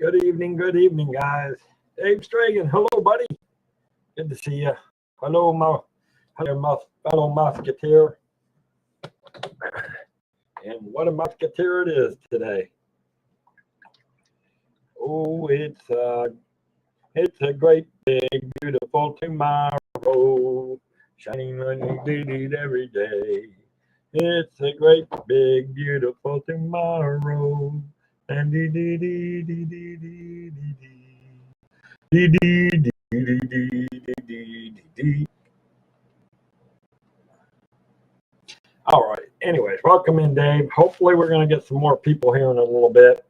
Good evening, guys. Dave Stragan, hello, buddy. Good to see you. Hello, my fellow musketeer. And what a musketeer it is today. Oh, it's a great, big, beautiful tomorrow, shining on every day. It's a great, big, beautiful tomorrow. And dee dee dee dee dee dee dee dee dee dee dee dee dee dee. All right. Anyways, welcome in, Dave. Hopefully, we're going to get some more people here in a little bit.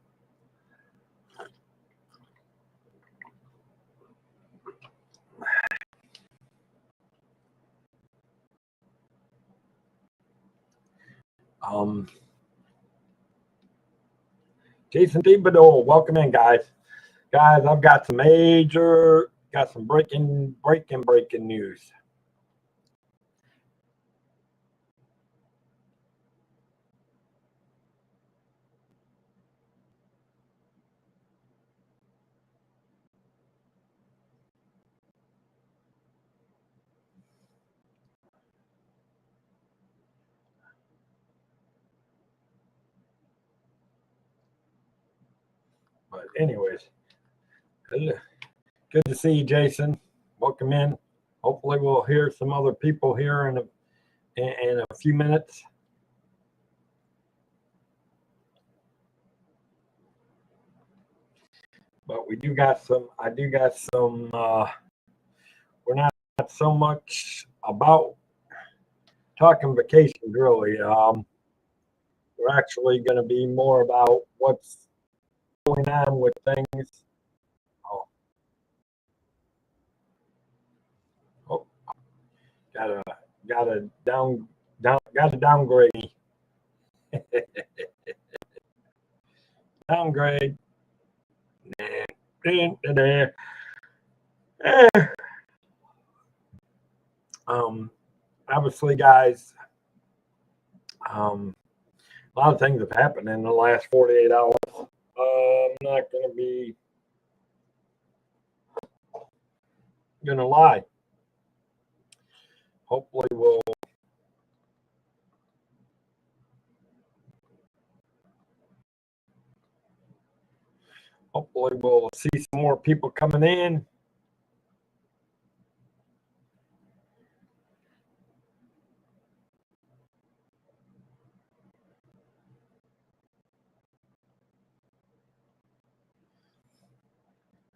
Jason Thibodeau, welcome in, guys. Guys, I've got some breaking news. But anyways, good to see you, Jason. Welcome in. Hopefully, we'll hear some other people here in a few minutes. But I do got some. We're not so much about talking vacations, really. We're actually going to be more about what's going on with things. Oh, got a downgrade. Downgrade. Obviously, guys, a lot of things have happened in the last 48 hours. I'm not gonna lie. Hopefully, we'll see some more people coming in.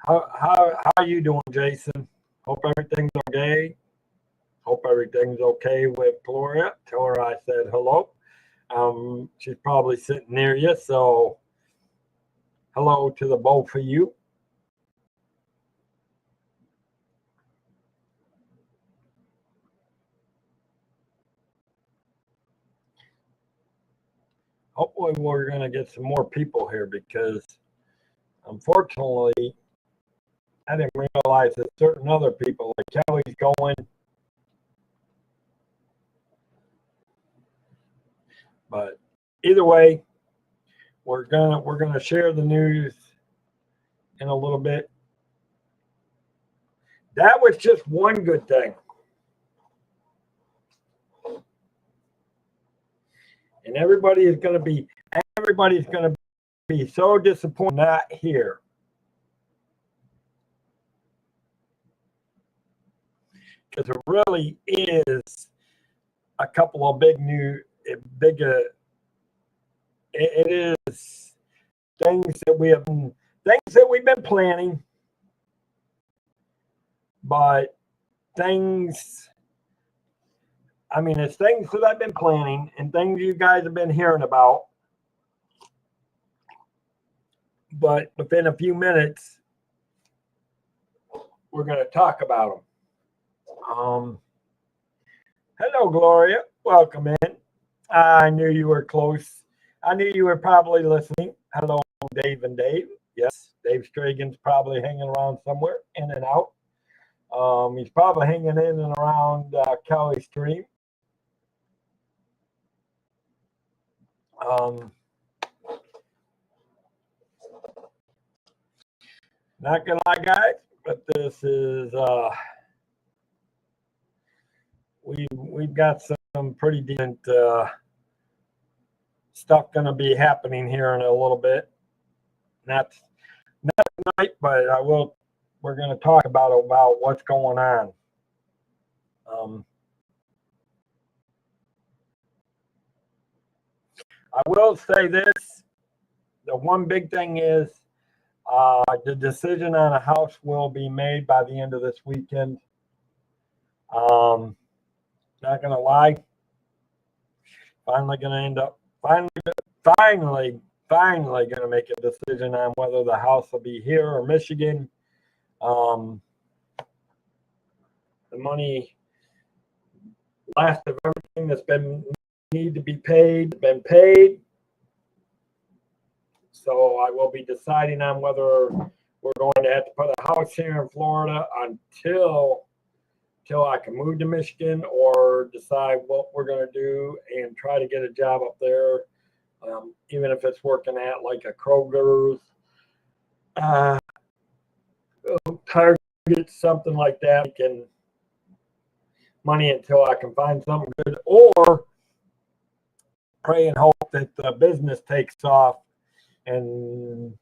How are you doing, Jason? Hope everything's okay. Hope everything's okay with Gloria. Tell her I said hello. She's probably sitting near you, so hello to the both of you. Hopefully, we're going to get some more people here because, unfortunately, I didn't realize that certain other people, like Kelly's going. But either way, we're gonna share the news in a little bit. That was just one good thing. And everybody's gonna be so disappointed not here. Because it really is a couple of it is things that we've been planning, but it's things that I've been planning and things you guys have been hearing about. But within a few minutes, we're going to talk about them. Hello, Gloria. Welcome in. I knew you were close. I knew you were probably listening. Hello, Dave and Dave. Yes, Dave Stragan's probably hanging around somewhere, in and out. He's probably hanging in and around Kelly's stream. Not gonna lie, guys, but this is we've got some pretty decent stuff gonna be happening here in a little bit. Not tonight, but I will. We're gonna talk about what's going on. I will say this: the one big thing is the decision on a house will be made by the end of this weekend. Not gonna lie, finally gonna end up finally gonna make a decision on whether the house will be here or Michigan. The money, last of everything that's been need to be been paid. So I will be deciding on whether we're going to have to put a house here in Florida until I can move to Michigan, or decide what we're going to do and try to get a job up there, even if it's working at like a Kroger's, Target, something like that, making money until I can find something good, or pray and hope that the business takes off and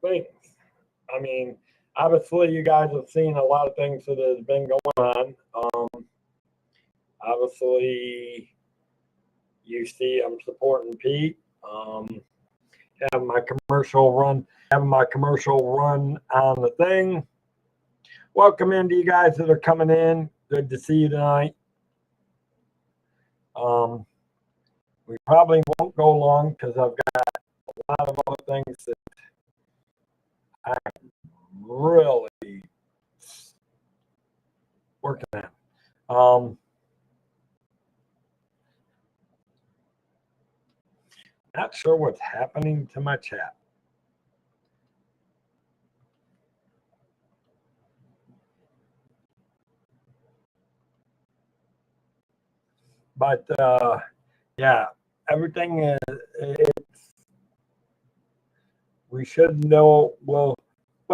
things. I mean, obviously, you guys have seen a lot of things that has been going on. Obviously, you see, I'm supporting Pete. Having my commercial run on the thing. Welcome into you guys that are coming in. Good to see you tonight. We probably won't go long because I've got a lot of other things that I'm really working on. Not sure what's happening to my chat. But yeah, everything is. We should know. Well,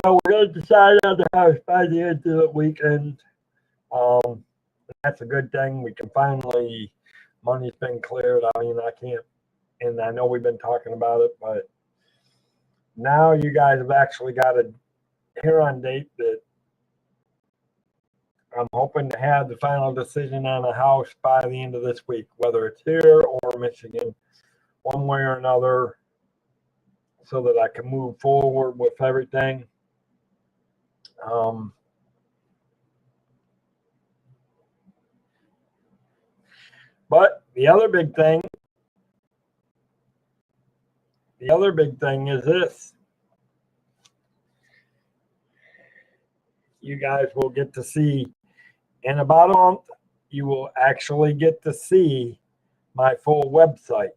we're going to decide on the house by the end of the weekend. That's a good thing. We can finally. Money's been cleared. I mean, I can't. And I know we've been talking about it, but now you guys have actually got a hear-on date that I'm hoping to have the final decision on a house by the end of this week, whether it's here or Michigan, one way or another, so that I can move forward with everything. But the other big thing is this. You guys will get to see, in about a month, you will actually get to see my full website.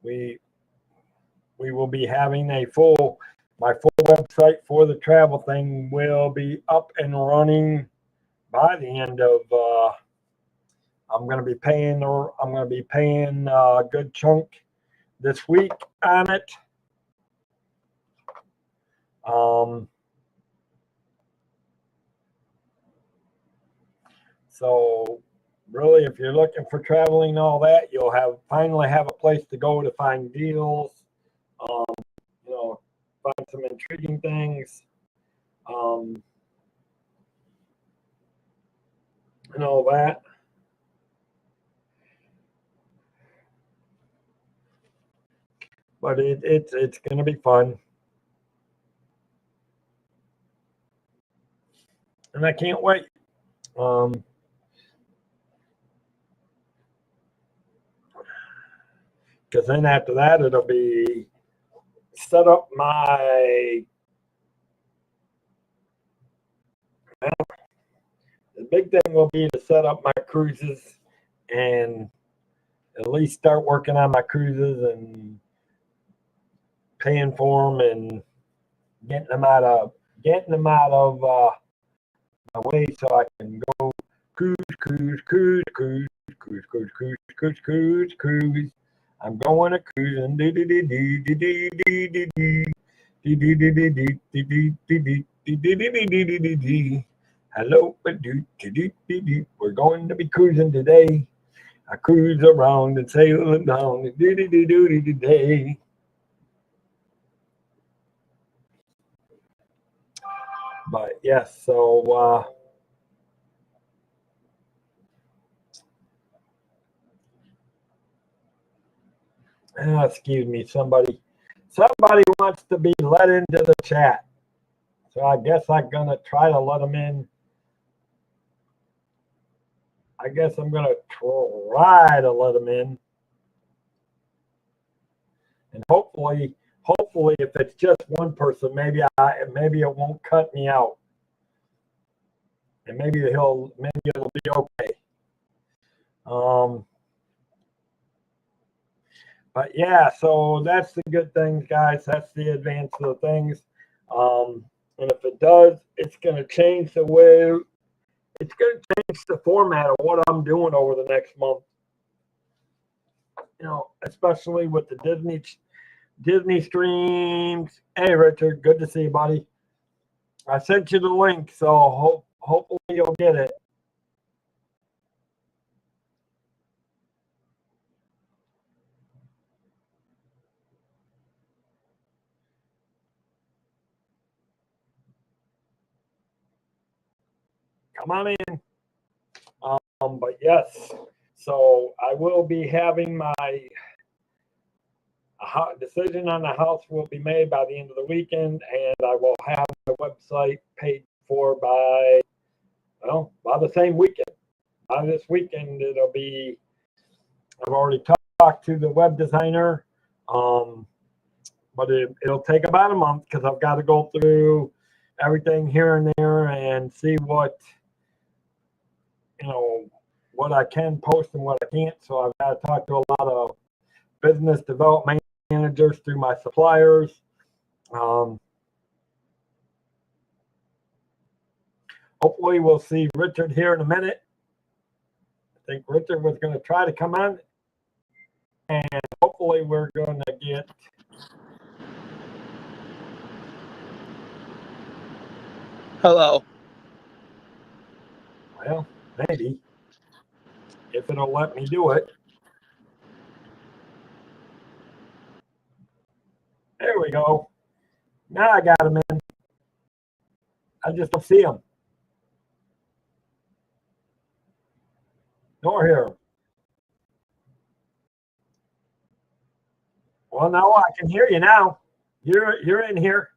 We will be having my full website for the travel thing will be up and running by the end of. I'm going to be paying a good chunk this week on it. So really, if you're looking for traveling and all that, you'll finally have a place to go to find deals, find some intriguing things, and all that. But it's going to be fun. And I can't wait. Because then after that, it'll be set up the big thing will be to set up my cruises and at least start working on my cruises and paying for them and getting them out of my way, so I can go cruise I'm going a cruising. Hello, we're going to be cruising today. I cruise around and sailing down today. But yes, so excuse me, somebody wants to be let into the chat. So I guess I'm gonna try to let them in. I guess I'm gonna try to let them in, and hopefully, if it's just one person, maybe it won't cut me out, and maybe it'll be okay. But yeah, so that's the good things, guys. That's the advance of the things. And if it does, it's going to change the way, it's going to change the format of what I'm doing over the next month. You know, especially with the Disney streams. Hey, Richard, good to see you, buddy. I sent you the link, so hopefully you'll get it. Come on in. But yes, so I will be having my decision on the house will be made by the end of the weekend, and I will have the website paid for by the same weekend. By this weekend, it'll be. I've already talked to the web designer, but it'll take about a month because I've got to go through everything here and there and see what what I can post and what I can't. So I've got to talk to a lot of business development managers through my suppliers. Hopefully we'll see Richard here in a minute. I think Richard was going to try to come on, and hopefully we're going to get. Hello. Well, maybe if it'll let me do it. There we go. Now I got him in. I just don't see him. Nor hear him. Well, now I can hear you now. You're in here.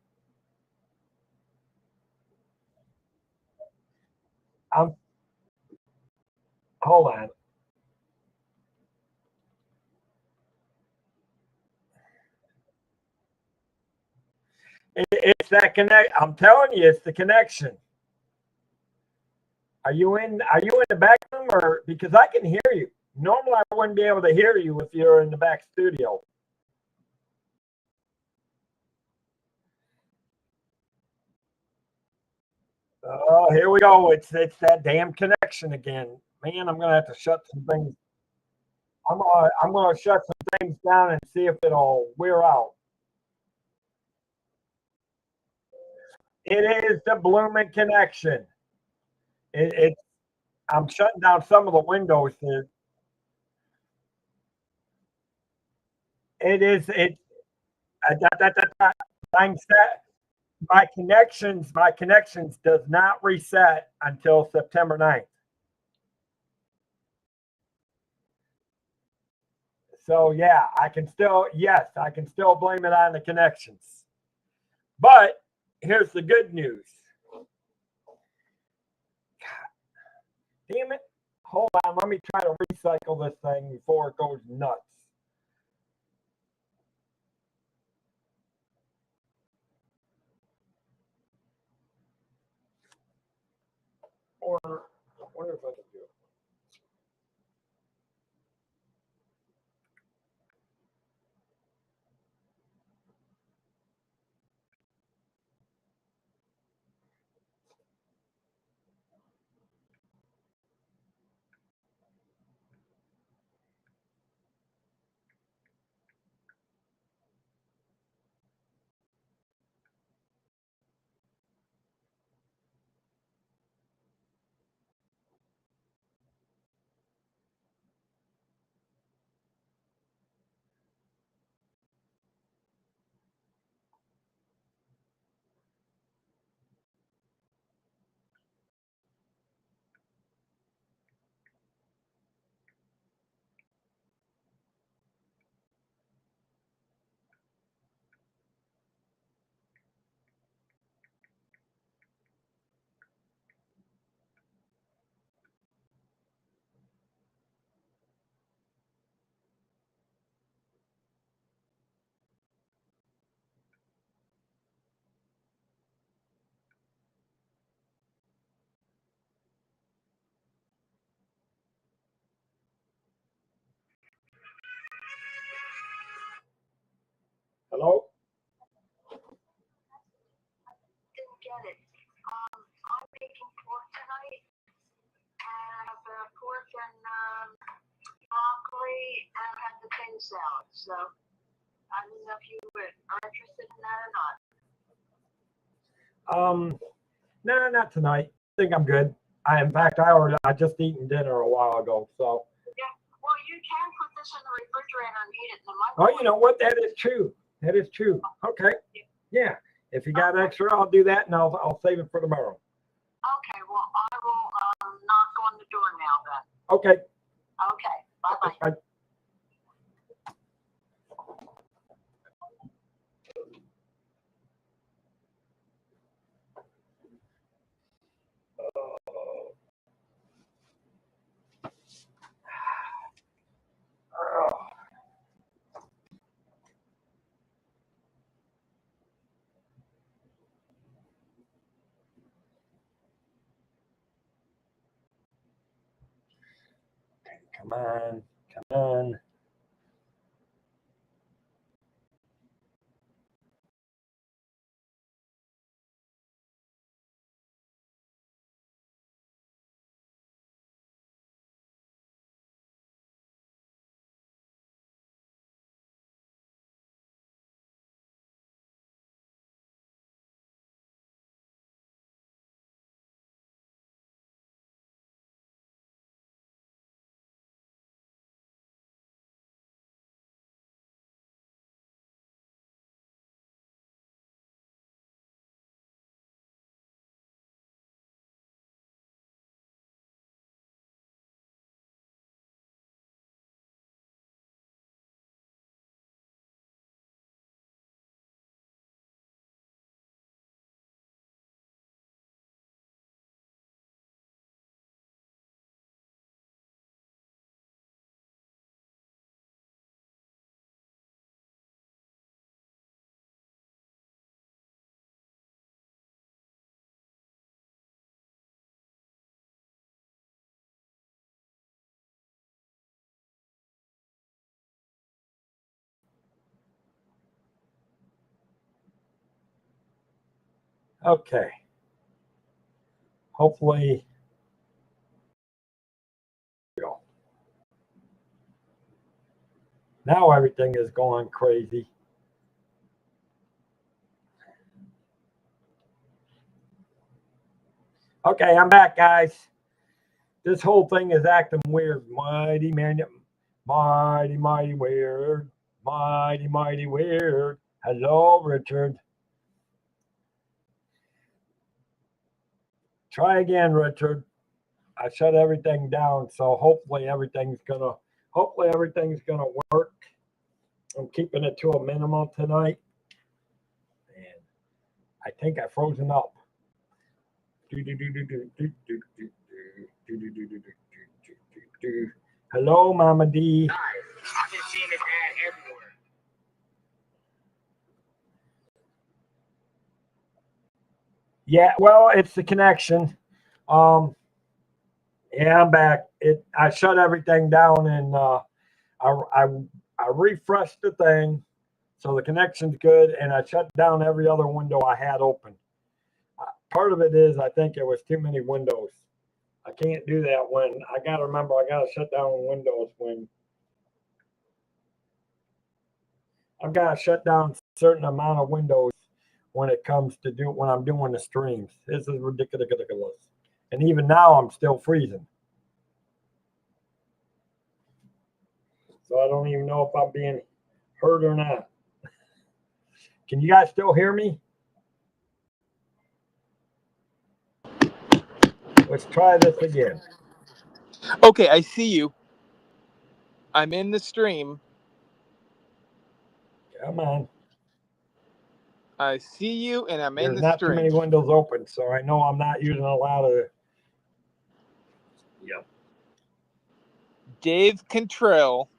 Hold on. It's that connect. I'm telling you, it's the connection. Are you in the back room, or because I can hear you? Normally, I wouldn't be able to hear you if you're in the back studio. Oh, here we go. It's that damn connection again. Man, I'm gonna have to shut some things. I'm gonna shut some things down and see if it'll wear out. It is the blooming connection. It's I'm shutting down some of the windows here. It is it. I'm set. My connections does not reset until September 9th. So yeah, I can still blame it on the connections. But here's the good news. God, damn it. Hold on, let me try to recycle this thing before it goes nuts. Or I wonder if I can do it. Hello? Didn't get it. I'm making pork tonight. I have pork and broccoli, and I have the potato salad. So I don't know if you are interested in that or not. No, not tonight. I think I'm good. In fact, I just eaten dinner a while ago, so. Yeah. Well, you can put this in the refrigerator and eat it in the Oh, microwave. you know what? That is true. That is true. Okay. Yeah. If you got extra, I'll do that, and I'll save it for tomorrow. Okay. Well, I will knock on the door now then. Okay. Okay. Bye-bye. Bye. Come on. Come on. Okay. Hopefully. Now everything is going crazy. Okay, I'm back, guys. This whole thing is acting weird. Mighty weird. Mighty weird. Hello, Richard. Try again, Richard. I shut everything down, so hopefully everything's gonna work. I'm keeping it to a minimum tonight. And I think I've frozen up. Hello, Mama D. I've been seeing this ad everywhere. Yeah, well, it's the connection. Yeah, I'm back. I shut everything down and I refreshed the thing, so the connection's good, and I shut down every other window I had open. Part of it is I think it was too many windows. I can't do that when I got to remember I got to shut down windows when I've got to shut down a certain amount of windows when it comes to when I'm doing the streams. This is ridiculous. And even now I'm still freezing. So I don't even know if I'm being heard or not. Can you guys still hear me? Let's try this again. Okay, I see you. I'm in the stream. Come on. I see you, and I'm in There's the not stream. too many windows open, so I know I'm not using a lot of. Yep. Dave Contrell.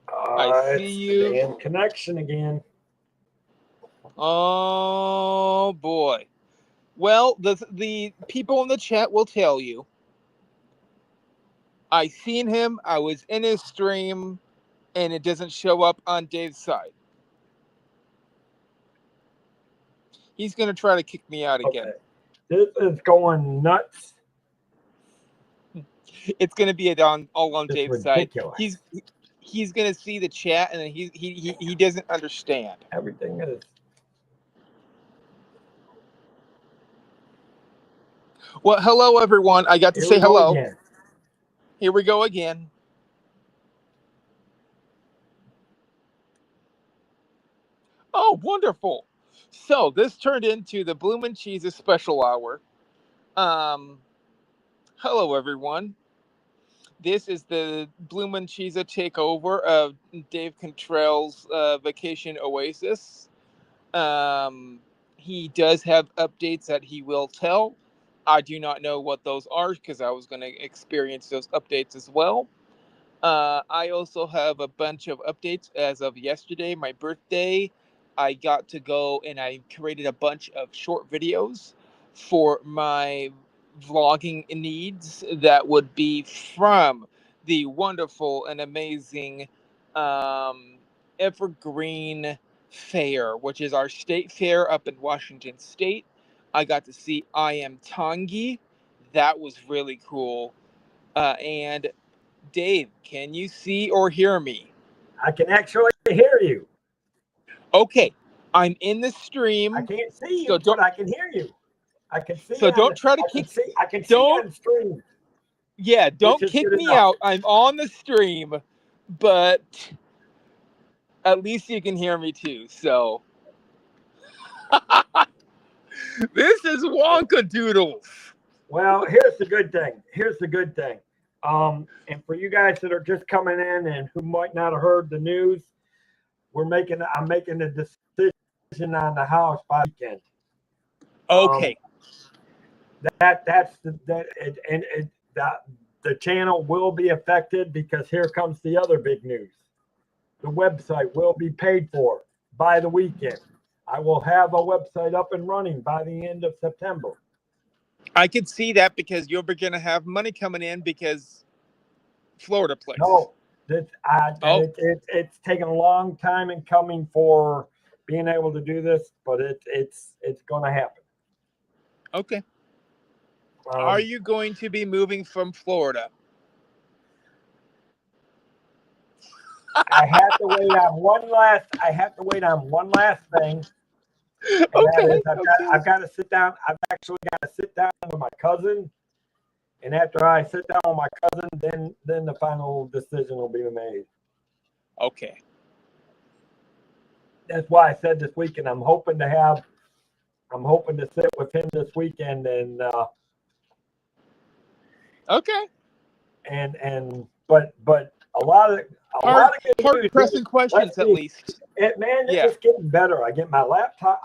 I see you. In connection again. Oh boy. Well, the people in the chat will tell you. I seen him. I was in his stream, and it doesn't show up on Dave's side. He's going to try to kick me out again. Okay. This is going nuts. It's going to be all on It's Dave's ridiculous. side. He's going to see the chat, and then he doesn't understand. Everything is. Well, hello everyone. I got to Here say we go hello. again. Here we go again. Oh, wonderful. So this turned into the Bloomin' Cheese's special hour. Hello everyone. This is the Bloomin' Cheese takeover of Dave Contrell's Vacation Oasis. He does have updates that he will tell. I do not know what those are because I was going to experience those updates as well. I also have a bunch of updates as of yesterday, my birthday. I got to go and I created a bunch of short videos for my vlogging needs that would be from the wonderful and amazing Evergreen Fair, which is our state fair up in Washington State. I got to see I Am Tangi. That was really cool. And Dave, can you see or hear me? I can actually hear you. Okay, I'm in the stream. I can't see So you, but I can hear you. I can see. So don't try to kick. I can see Don't. on stream. Yeah, don't Which is kick good me enough. out. I'm on the stream, but at least you can hear me too. So this is Wonka Doodles. Well, here's the good thing. And for you guys that are just coming in and who might not have heard the news, I'm making a decision on the house by the weekend. Okay. The channel will be affected because here comes the other big news. The website will be paid for by the weekend. I will have a website up and running by the end of September. I could see that because you're going to have money coming in because Florida Place. No, it's taken a long time in coming for being able to do this, but it's going to happen. Okay. Are you going to be moving from Florida? I have to wait on one last thing. Okay. I've got to sit down. I've actually got to sit down with my cousin, and after I sit down with my cousin, then the final decision will be made. Okay. That's why I said this weekend. I'm hoping to sit with him this weekend and. Okay. But a lot of hard pressing questions at least. It's getting better. I get my laptop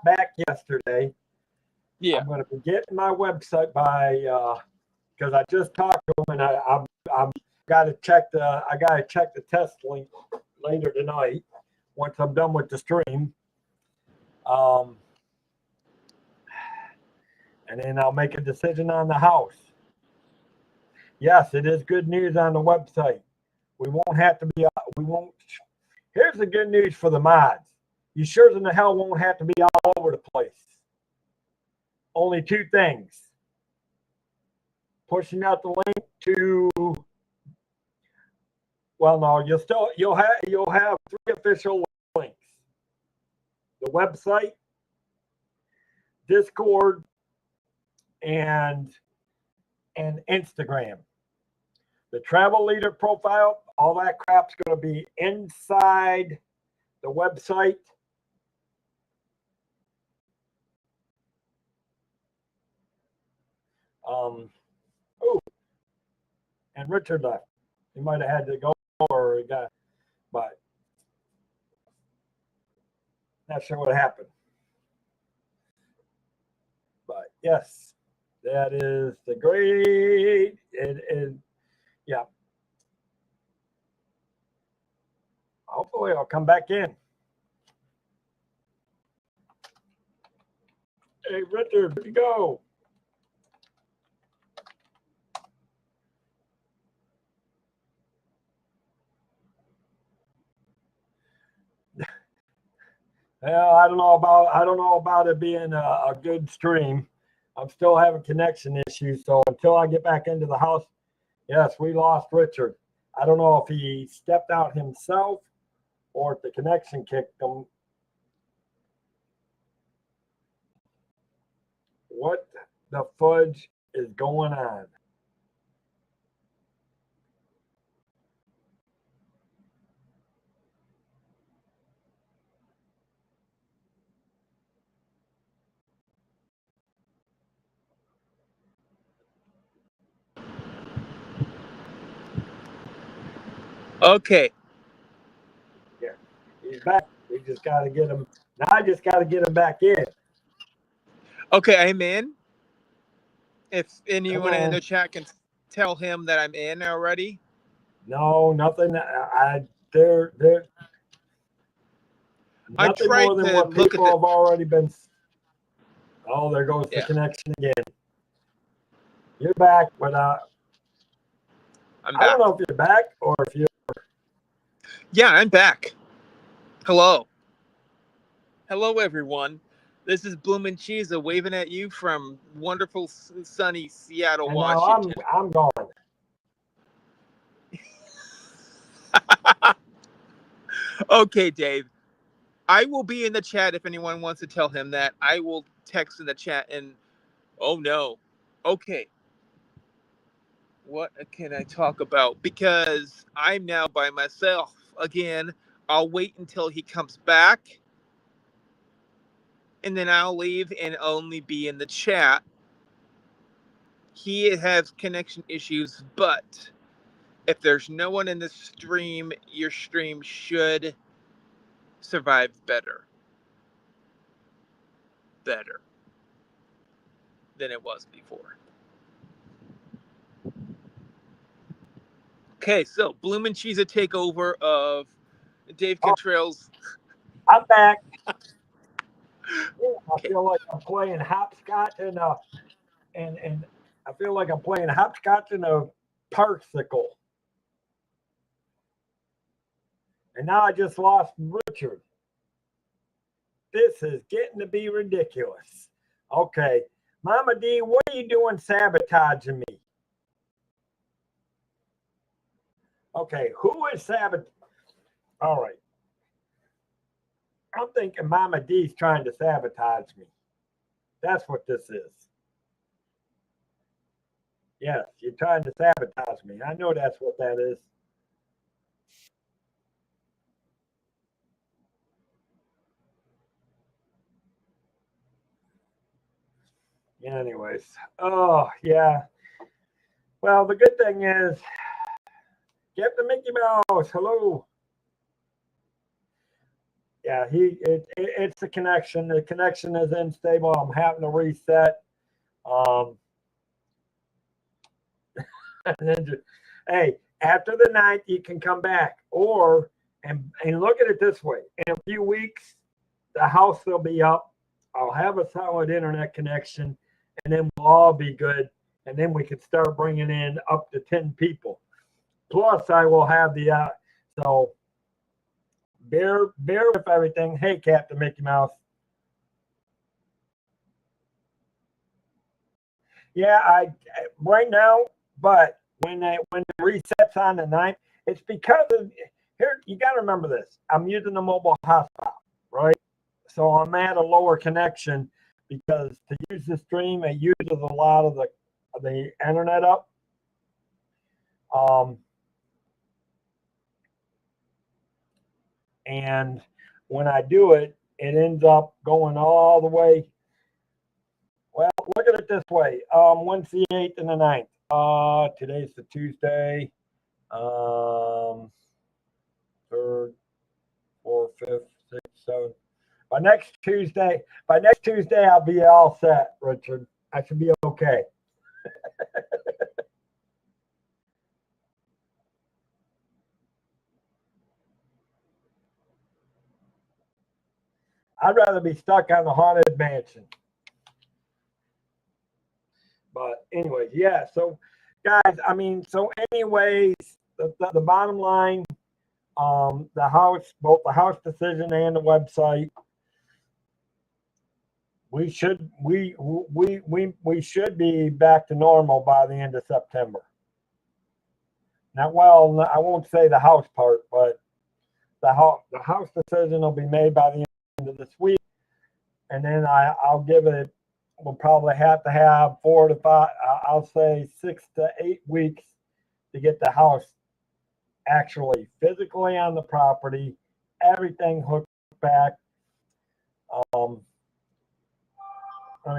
back yesterday. Yeah. I'm going to be getting my website by because I just talked to him and I'm got to check the test link later tonight once I'm done with the stream. And then I'll make a decision on the house. Yes, it is good news on the website. Here's the good news for the mods. You sure in the hell won't have to be all over the place. Only two things. Pushing out the link to, well, no, you'll have three official links. The website, Discord, and Instagram. The travel leader profile, all that crap's going to be inside the website. And Richard left. He might have had to go or he got, but not sure what happened. But yes, that is the great. It is. Yeah. Hopefully I'll come back in. Hey, Richard, where'd you go? Well, I don't know about it being a good stream. I'm still having connection issues, so until I get back into the house, yes, we lost Richard. I don't know if he stepped out himself or if the connection kicked him. What the fudge is going on? Okay. Yeah, he's back. We just got to get him. Now I just got to get him back in. Okay, I'm in. If Come anyone in on. the chat can tell him that I'm in already. No, nothing. There, I nothing more tried than to what look at people the. have already been. Oh, there goes the Yeah, connection again. You're back, but I'm I don't back. know if you're back or if you're. Yeah, I'm back. Hello. Hello, everyone. This is Bloomin' Cheese waving at you from wonderful, sunny Seattle, And now Washington. I'm gone. Okay, Dave. I will be in the chat if anyone wants to tell him that. I will text in the chat and. Oh, no. Okay. What can I talk about? Because I'm now by myself again. I'll wait until he comes back, and then I'll leave and only be in the chat. He has connection issues, but if there's no one in the stream, your stream should survive better than it was before. Okay, so Bloomin' Cheese a takeover of Dave Oh, Contrails. I'm back. Yeah, I Okay. feel like I'm playing hopscotch and I feel like I'm playing hopscotch in a parsicle. And now I just lost Richard. This is getting to be ridiculous. Okay, Mama D, what are you doing sabotaging me? Okay, who is sabotaging? All right. I'm thinking Mama D's trying to sabotage me. That's what this is. Yes, you're trying to sabotage me. I know that's what that is. Anyways, oh, yeah. Well, the good thing is, Captain Mickey Mouse, hello. Yeah, it's the connection. The connection is unstable. I'm having to reset. Um, hey, after the 9th, you can come back. Or, and look at it this way, in a few weeks, the house will be up. I'll have a solid internet connection, and then we'll all be good. And then we can start bringing in up to 10 people. Plus, I will have so bear with everything. Hey, Captain Mickey Mouse. Yeah, I right now, but when it resets on the 9th, it's because of here. You got to remember this. I'm using the mobile hotspot, right? So I'm at a lower connection because to use the stream, it uses a lot of the internet up. And when I do it, it ends up going all the way. Well, look at it this way. When's the 8th and the 9th? Today's the Tuesday. 3rd, 4th, 5th, 6th, 7th. By next Tuesday, I'll be all set, Richard. I should be okay. I'd rather be stuck on the haunted mansion. But anyways, yeah. So, guys, I mean, so anyways, the bottom line, the house, both the house decision and the website, we should be back to normal by the end of September. Now, well, I won't say the house part, but the house decision will be made by the end of this week, and then I'll give it. We'll probably have to have 4 to 5. I'll say 6 to 8 weeks to get the house actually physically on the property, everything hooked back. I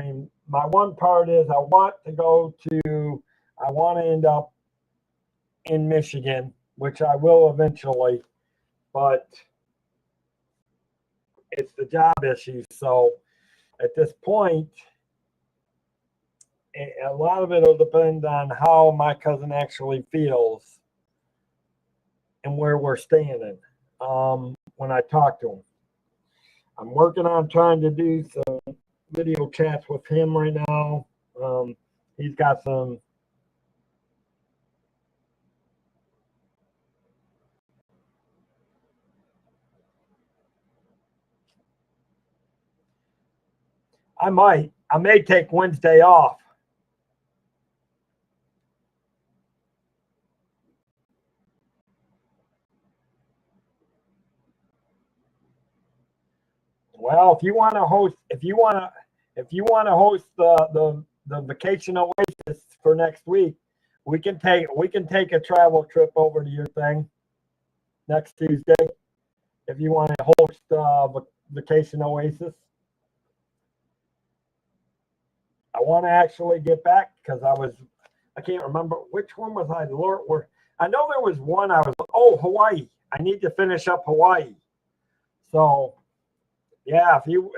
mean, my one part is I want to end up in Michigan, which I will eventually, but it's the job issue. So at this point, a lot of it will depend on how my cousin actually feels and where we're staying when I talk to him. I'm working on trying to do some video chats with him right now. He's got some I may take Wednesday off. Well, if you want to host the vacation Oasis for next week, we can take a travel trip over to your thing next Tuesday. If you want to host vacation Oasis, I want to actually get back because I can't remember which one was I. Lord, I know there was one Hawaii. I need to finish up Hawaii. So yeah, if you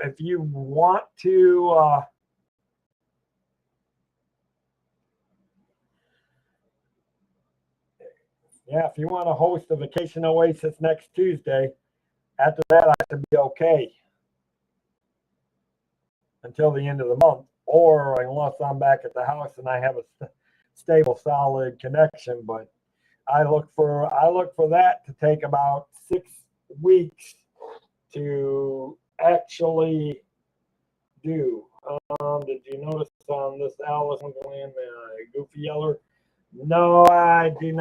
want to if you want to host a vacation Oasis next Tuesday, after that I should be okay until the end of the month, or unless I'm back at the house and I have a stable, solid connection. But I look for that to take about 6 weeks to actually do. Did you notice on this Alice Wonderland Goofy Yeller? No, I did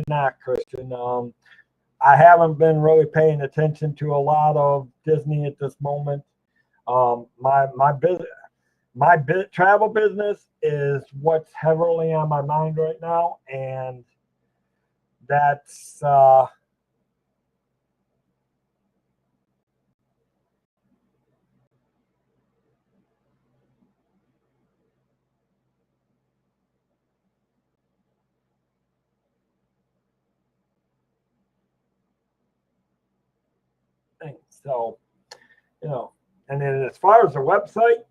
not, Christian. I haven't been really paying attention to a lot of Disney at this moment. My travel business is what's heavily on my mind right now, and that's thing. So, and then as far as the website,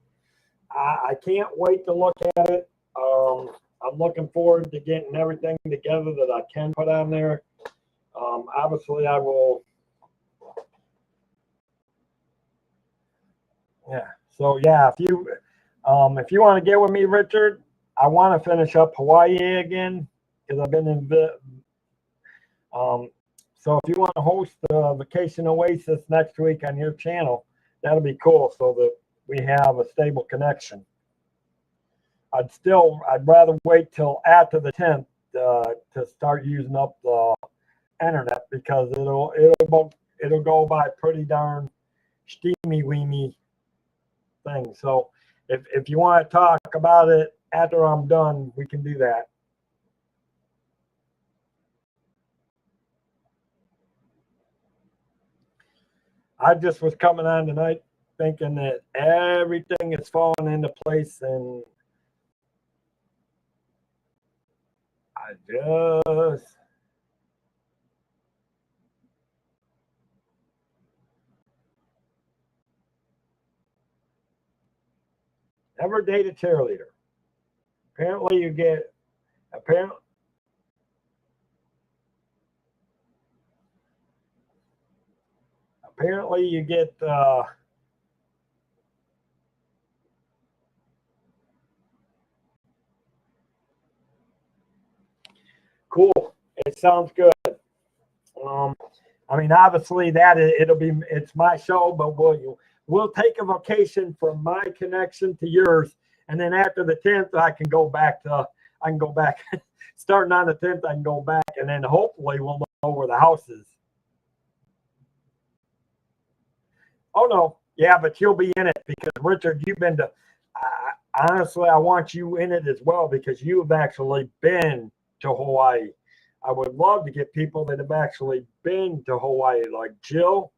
I can't wait to look at it. I'm looking forward to getting everything together that I can put on there. Obviously, I will. Yeah. So yeah, if you want to get with me, Richard, I want to finish up Hawaii again because I've been in. So if you want to host the Vacation Oasis next week on your channel, that'll be cool. So that we have a stable connection. I'd rather wait till after the 10th to start using up the internet because it'll go by pretty darn steamy weemy thing. So if you want to talk about it after I'm done, we can do that. I just was coming on tonight thinking that everything is falling into place, and I just never date a cheerleader. Apparently you get cool. It sounds good. I mean, obviously it's my show, but we'll take a vacation from my connection to yours, and then after the 10th, I can go back. Starting on the 10th, I can go back, and then hopefully we'll know where the house is. Oh no, yeah, but you'll be in it because Richard, you've been to. Honestly, I want you in it as well because you've actually been to Hawaii. I would love to get people that have actually been to Hawaii, like Jill.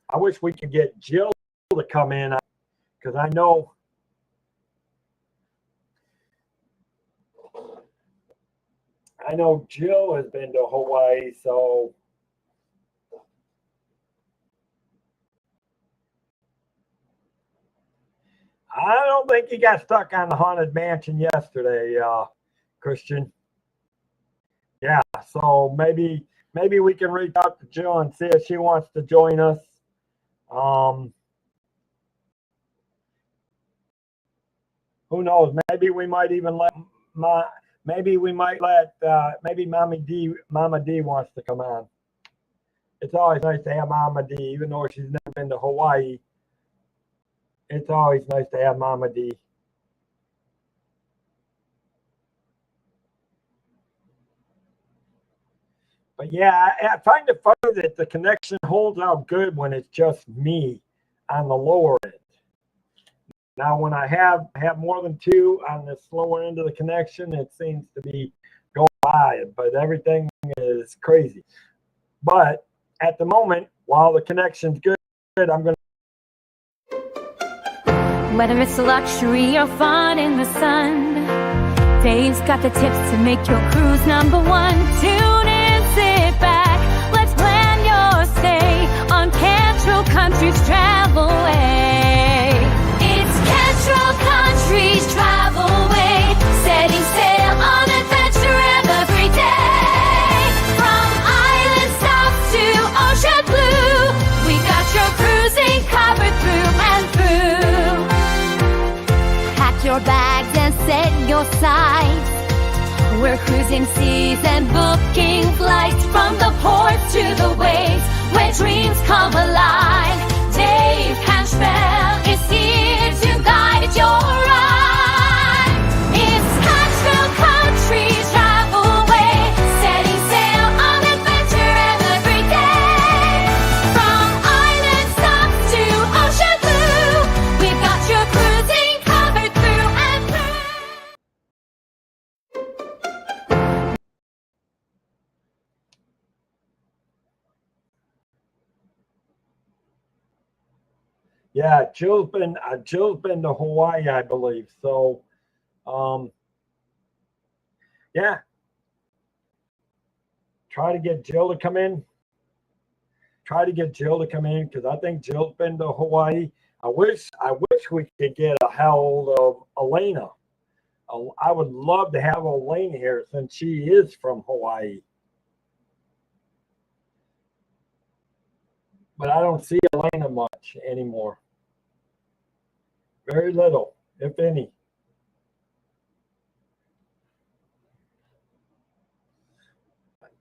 I wish we could get Jill to come in because I know Jill has been to Hawaii, so I don't think he got stuck on the Haunted Mansion yesterday, Christian. Yeah, so maybe we can reach out to Jill and see if she wants to join us. Who knows? Maybe we might even let maybe Mama D wants to come on. It's always nice to have Mama D, even though she's never been to Hawaii. It's always nice to have Mama D. But yeah, I find it funny that the connection holds out good when it's just me on the lower end. Now, when I have more than two on the slower end of the connection, it seems to be going by, but everything is crazy. But at the moment, while the connection's good, I'm going to. Whether it's luxury or fun in the sun, Dave's got the tips to make your cruise number one. Tune in, sit back, let's plan your stay on Cantrell Country's Travel Way. It's Cantrell Country's Travel Way, setting sail on adventure every day. From island south to ocean blue, we got your cruising covered through and through. Pack your bags and set your sights. We're cruising seas and booking flights from the ports to the waves where dreams come alive. Dave Cantrell is here to guide your ride. It's Cantrell Country's Travel Way, setting sail on adventure every day. From island stops to ocean blue, we've got your cruising covered through and through. Yeah, Jill's been to Hawaii, I believe. So, yeah, try to get Jill to come in. Because I think Jill's been to Hawaii. I wish we could get a hold of Elena. I would love to have Elena here since she is from Hawaii. But I don't see Elena much anymore. Very little, if any.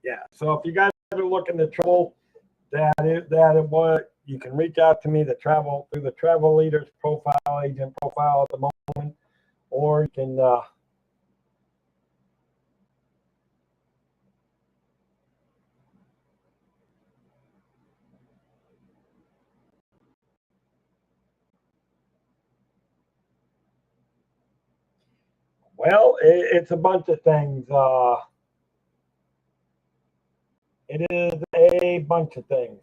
Yeah. So if you guys are looking to travel, you can reach out to me through the Travel Leaders profile, agent profile at the moment, or you can. Well, it's a bunch of things. It is a bunch of things.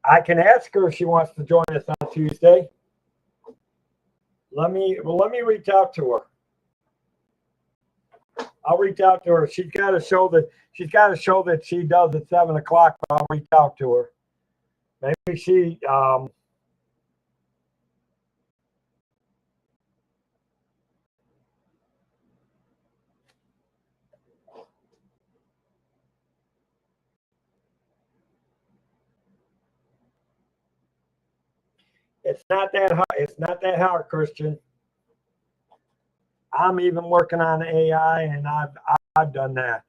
I can ask her if she wants to join us on Tuesday. Let me reach out to her. I'll reach out to her. She's got to show that she does at 7 o'clock. But I'll reach out to her. Maybe she. It's not that hard. It's not that hard, Christian. I'm even working on AI, and I've done that.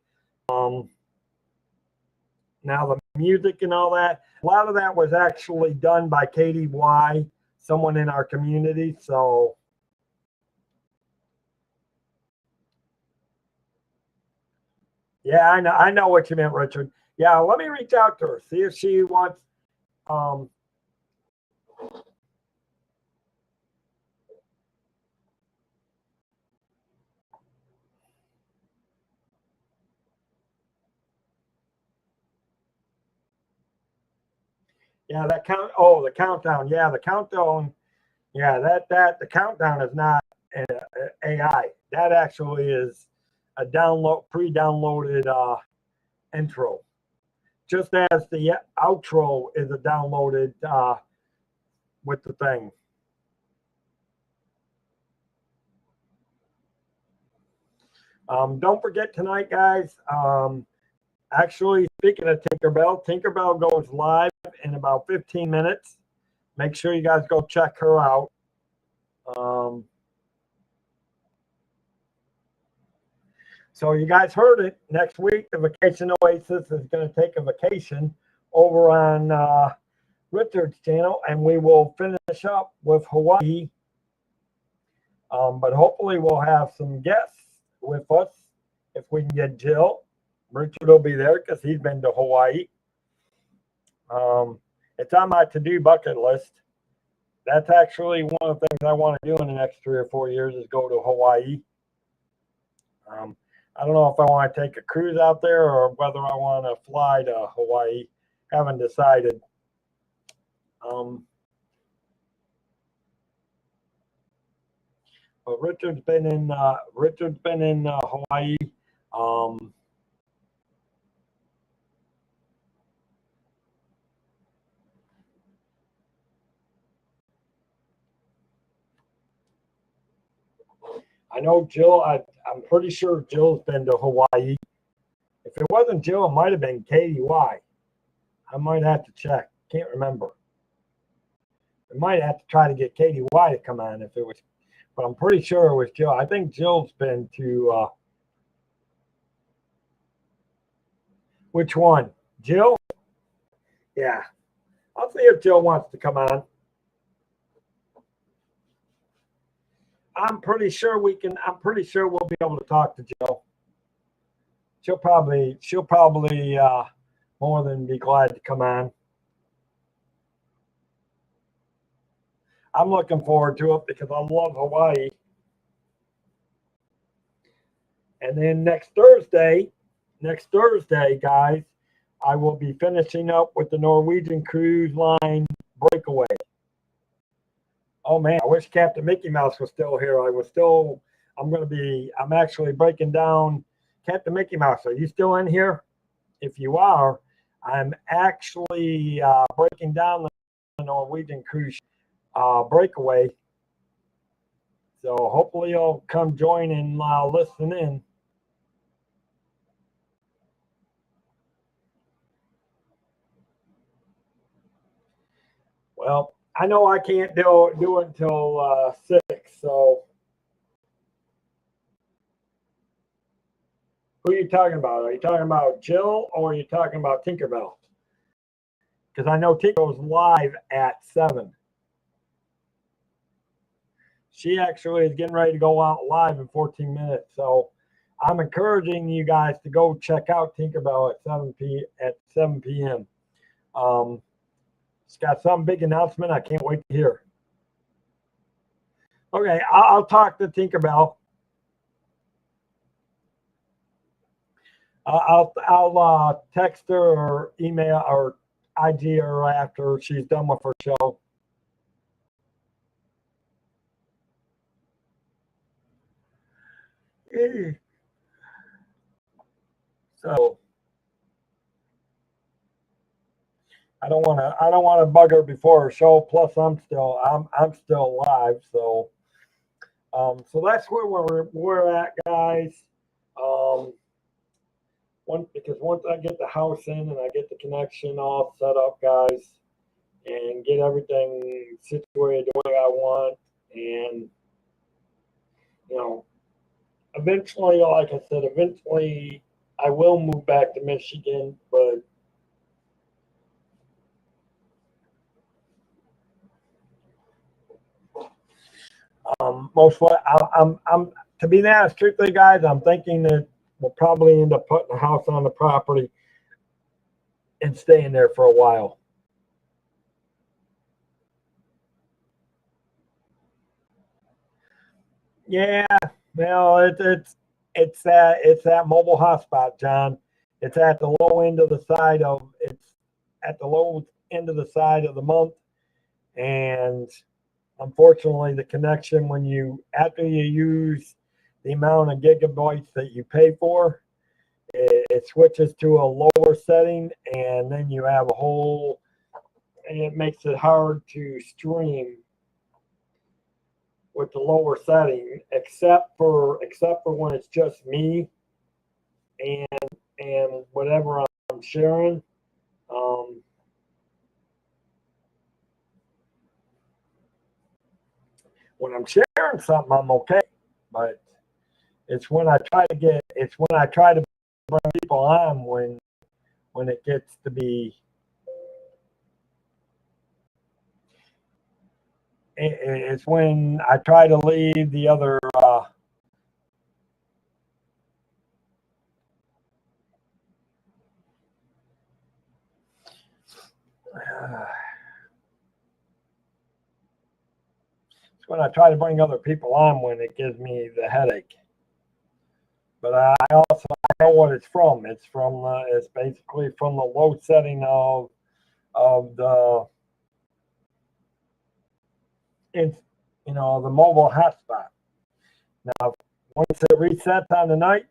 Now the music and all that, a lot of that was actually done by Katie Y, someone in our community. So yeah, I know what you meant, Richard. Yeah, let me reach out to her, see if she wants. Yeah, that count. Oh, the countdown. Yeah, the countdown. Yeah, the countdown is not AI. That actually is a pre-downloaded intro. Just as the outro is a downloaded with the thing. Don't forget tonight, guys. Actually, speaking of Tinkerbell goes live in about 15 minutes. Make sure you guys go check her out. So you guys heard it. Next week, the Vacation Oasis is going to take a vacation over on Richard's channel, and we will finish up with Hawaii. But hopefully we'll have some guests with us if we can get Jill. Richard will be there because he's been to Hawaii. It's on my to-do bucket list. That's actually one of the things I want to do in the next 3 or 4 years is go to Hawaii. I don't know if I want to take a cruise out there or whether I want to fly to Hawaii. Haven't decided. But Richard's been in Hawaii. I know Jill. I'm pretty sure Jill's been to Hawaii. If it wasn't Jill, it might have been Katie Y. I might have to check. Can't remember. I might have to try to get Katie Y to come on if it was, but I'm pretty sure it was Jill. I think Jill's been to. Which one? Jill? Yeah. I'll see if Jill wants to come on. I'm pretty sure we'll be able to talk to Jill. She'll probably more than be glad to come on. I'm looking forward to it because I love Hawaii. And then next Thursday, guys, I will be finishing up with the Norwegian Cruise Line Breakaway. Oh man, I wish Captain Mickey Mouse was still here. I'm actually breaking down Captain Mickey Mouse. Are you still in here? If you are, I'm actually breaking down the Norwegian Cruise Breakaway. So hopefully you'll come join and listen in. Well, I know I can't do it until 6, so who are you talking about? Are you talking about Jill or are you talking about Tinkerbell? Because I know Tinkerbell's live at 7. She actually is getting ready to go out live in 14 minutes, so I'm encouraging you guys to go check out Tinkerbell at 7 p.m. It's got some big announcement. I can't wait to hear. Okay, I'll talk to Tinkerbell. I'll text her or email or IG her after she's done with her show. So I don't want to bug her before her show. Plus, I'm still live. So so that's where we're at, guys. Because once I get the house in and I get the connection all set up, guys, and get everything situated the way I want, and eventually, like I said, eventually I will move back to Michigan, but mostly I'm to be honest, truthfully, guys, I'm thinking that we'll probably end up putting a house on the property and staying there for a while. Yeah, well, it's that mobile hotspot, John. It's at the low end of the side of it's at the low end of the side of the month, and unfortunately, the connection when you after you use the amount of gigabytes that you pay for, it switches to a lower setting, and then you have a whole, and it makes it hard to stream with the lower setting, except for when it's just me and whatever I'm sharing. Um, when I'm sharing something, I'm okay, but it's when I try to bring people on when it gets to be. It's when I try to leave the other. It's when I try to bring other people on when it gives me the headache. But I also know what it's from. It's basically from the low setting of the the mobile hotspot. Now, once it resets on the night,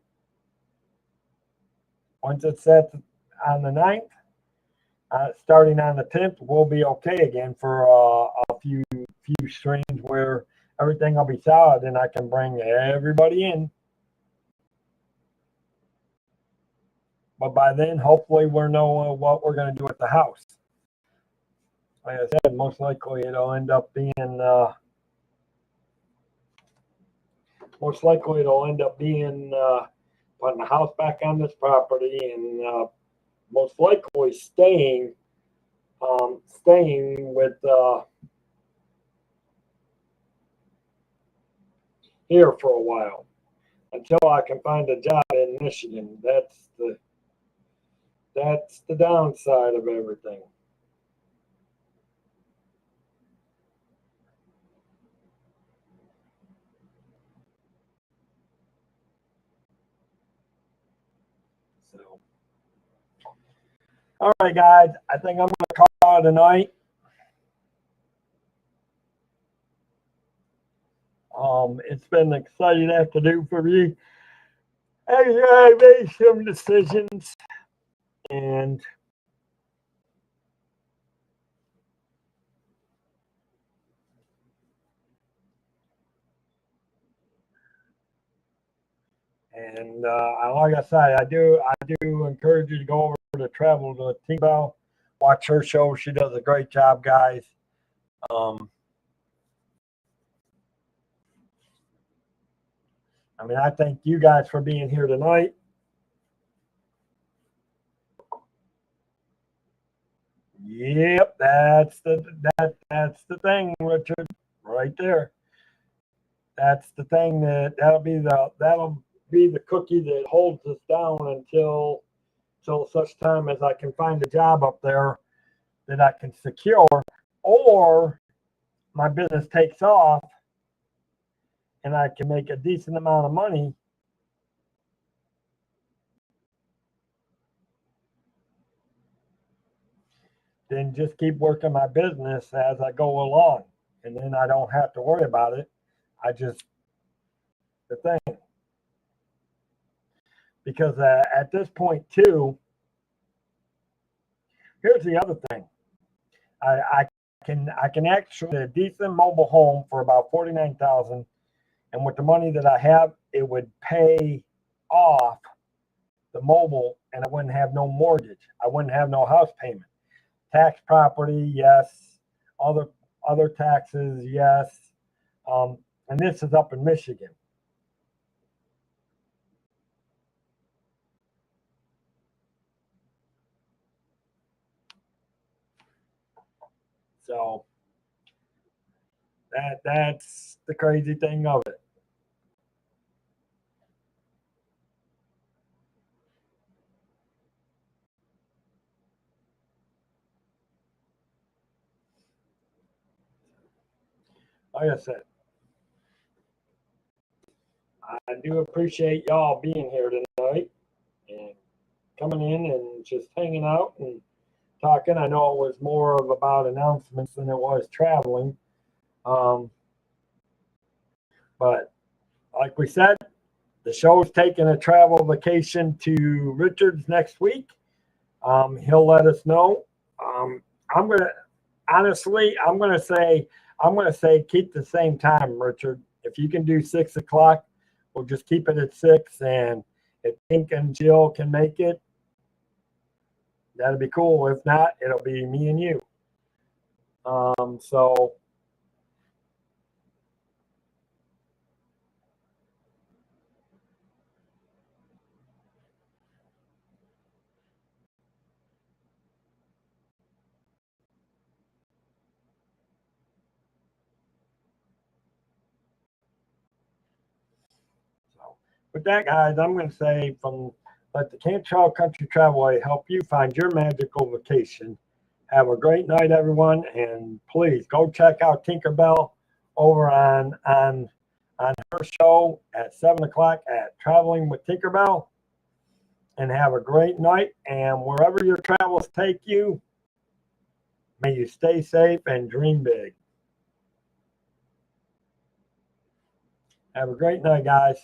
once it sets on the 9th, starting on the 10th, we'll be okay again for a few streams where everything will be solid and I can bring everybody in. But by then, hopefully, we'll know what we're going to do at the house. Like I said, most likely it'll end up being putting the house back on this property and most likely staying with here for a while until I can find a job in Michigan. That's the downside of everything. So, all right, guys, I think I'm going to call it a night. It's been an exciting afternoon for me. I made some decisions, and like I said, I do encourage you to go over to travel to T-Bell, watch her show. She does a great job, guys. I thank you guys for being here tonight. Yep, that's the thing, Richard, right there. That's the thing that'll be the cookie that holds us down until such time as I can find a job up there that I can secure, or my business takes off and I can make a decent amount of money. Then just keep working my business as I go along, and then I don't have to worry about it. The thing, because at this point too, here's the other thing. I can actually get a decent mobile home for about $49,000, and with the money that I have, it would pay off the mobile, and I wouldn't have no mortgage. I wouldn't have no house payment. Tax property, yes. Other taxes, yes. And this is up in Michigan. So that's the crazy thing of it. Like I said, I do appreciate y'all being here tonight and coming in and just hanging out and talking. I know it was more of about announcements than it was traveling. But like we said, the show's taking a travel vacation to Richards next week. He'll let us know. I'm gonna honestly, I'm gonna say keep the same time, Richard. If you can do 6 o'clock, we'll just keep it at 6. And if Pink and Jill can make it, that'd be cool. If not, it'll be me and you. So with that, guys, I'm going to say let the Cantrell Country Travelway help you find your magical vacation. Have a great night, everyone, and please go check out Tinkerbell over on her show at 7 o'clock at Traveling with Tinkerbell. And have a great night. And wherever your travels take you, may you stay safe and dream big. Have a great night, guys.